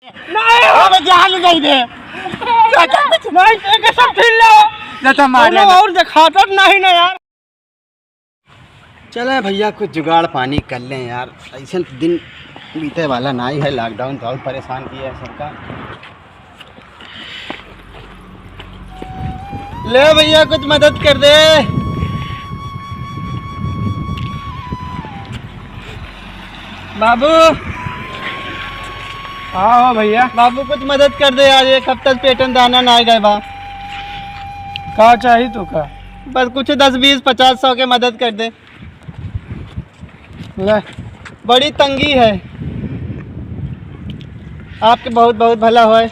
नहीं अबे जान नहीं दे चाचा कुछ नहीं के सब ठीक लो चाचा मारे और दिखाता नहीं ना यार। चले भैया कुछ जुगाड़ पानी कर लें यार, ऐसे दिन बीते वाला ना ही है। लॉकडाउन बहुत परेशान किया है सबका। ले भैया कुछ मदद कर दे। बाबू हाँ भैया बाबू कुछ मदद कर दे यार, एक हफ्ता से पेटन दाना ना गए बा। का चाहिए तो का बस कुछ 10 20 50 100 के मदद कर दे। ले बड़ी तंगी है। आपके बहुत बहुत भला होए।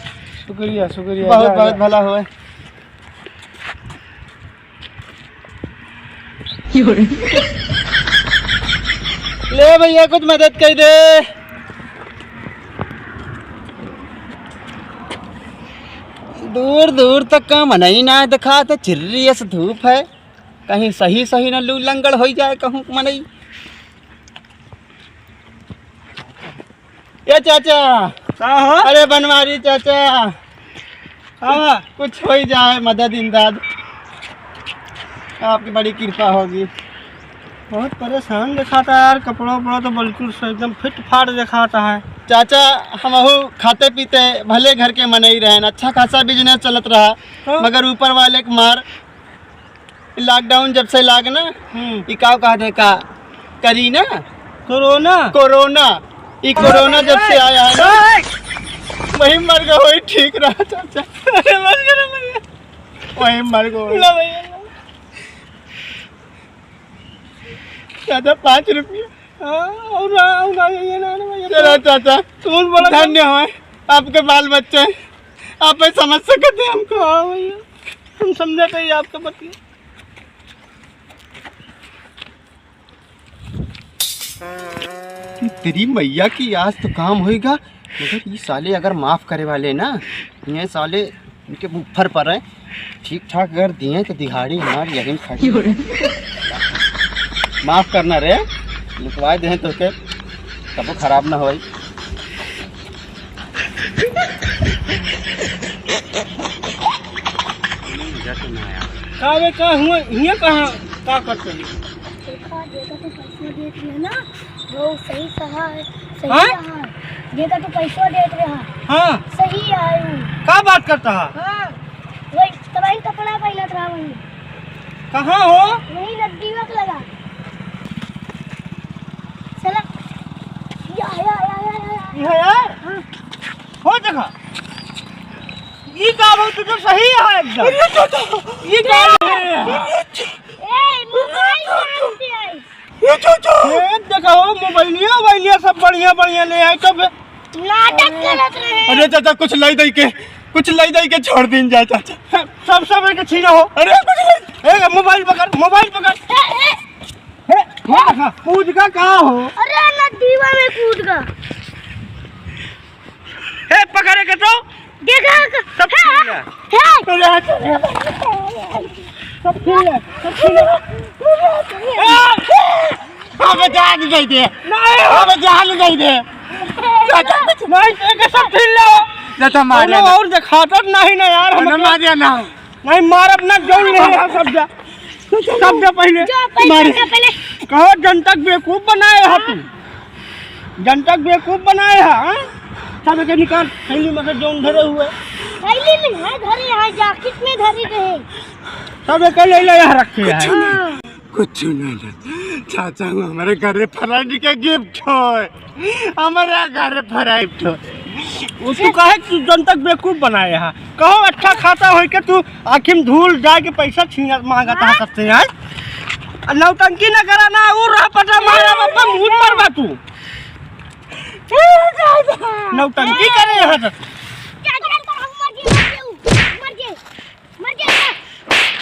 शुक्रिया शुक्रिया बहुत बहुत भला होए। ले भैया कुछ मदद कर दे। दूर दूर तक का मन ही ना दिखा तो चिर्री ऐसे धूप है, कहीं सही सही ना लू लंगड़ हो जाए कहूँ मनई। ये चाचा अरे बनवारी चाचा हाँ कुछ हो ही जाए, मदद इमदाद आपकी बड़ी कृपा होगी। बहुत परेशान दिखाता है यार, कपड़ों वपड़ों तो बिल्कुल एकदम फिट फाट दिखाता है। चाचा हमहू खाते पीते भले घर के मन ही रहे, अच्छा खासा बिजनेस चलत रहा तो? मगर ऊपर वाले के मार लॉकडाउन जब से लाग ना इकाव कहा थे का करी ना कोरोना कोरोना कोरोना जब से आया है ना वही मर गया, वही ठीक रहा चाचा। वही मर गया चाचा 5 रुपये। चलो चाचा तुम बड़ा धन्य हो, आपके बाल बच्चे आप समझ सकते हमको। हाँ भैया हम समझते ही आपका बतिया। तेरी मैया की आज तो काम होएगा, मगर ये साले अगर माफ़ करे वाले ना, ये साले इनके ऊपर पर है ठीक ठाक अगर दिए तो दिहाड़ी हमारी यही खड़ी। माफ़ करना रे, लिखवा दे तो के तब खराब ना हो। का हुआ ये कहाँ का करते हैं? वो सही सहा है, सही हाँ? रहा देता तो पैसा देत रहा। हाँ सही आयु का बात करता है? हाँ वही तबाही कपड़ा पहनत रहा, वही कहाँ हो? वही नदी वक लगा चला ये यार हाँ। हो जगह ये काम हो तो सही है एकदम। ये काम है ए मोबाइल मांगते आई देखो मोबाइलिया सब बढ़िया बढ़िया ले आए तब नाटक करत रहे। अरे चाचा कुछ लाई दई के छोड़ दिन जाए चाचा। सब एक छीना हो। अरे कुछ ए मोबाइल पकड़ हे देखा कूद का कहाँ हो? अरे नदीवा में कूद का हे पकड़े के तो देखा सब ठीक है। सब ठीक है हमें जान नहीं दे, नहीं हमें जान नहीं दे चाचा कुछ नहीं के सब ठीक लो चाचा मारे और दिखाता नहीं ना यार। हम मारिया ना नहीं मार अपना जोड़ नहीं है। सब जा पहले पहले कहो जनतक बेवकूफ बनाए है तू, जनतक बेवकूफ बनाए है। हाँ? सब के निकाल थैली में से जोन धरे हुए थैली में है धरे है, जैकेट में धरे रहे सब के ले यहाँ रखे है। कुछ नहीं चाचा हमारे घर फराई के गिफ्ट हो, हमारे घर फराई हो। तू कहे तू जनतक बेवकूफ बनाए है, कहो अच्छा खाता हो के तू आखिर धूल जाके पैसा छीना मांगता है सबसे। यार नौटंकी न करा ना और रहा पटा मारा बाबा मुंह पर बा तू नौटंकी करे यहाँ तक। क्या करता हूं? मर गए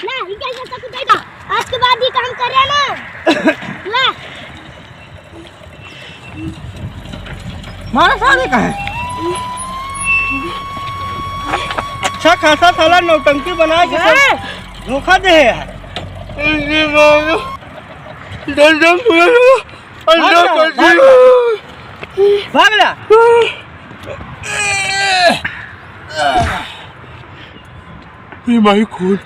ना ये क्या कर सकता है? आज के बाद ये काम करे ना ला मारा साले का है अच्छा खासा साला नौटंकी बना के सब धोखा दे है। भाग ला ये माही खून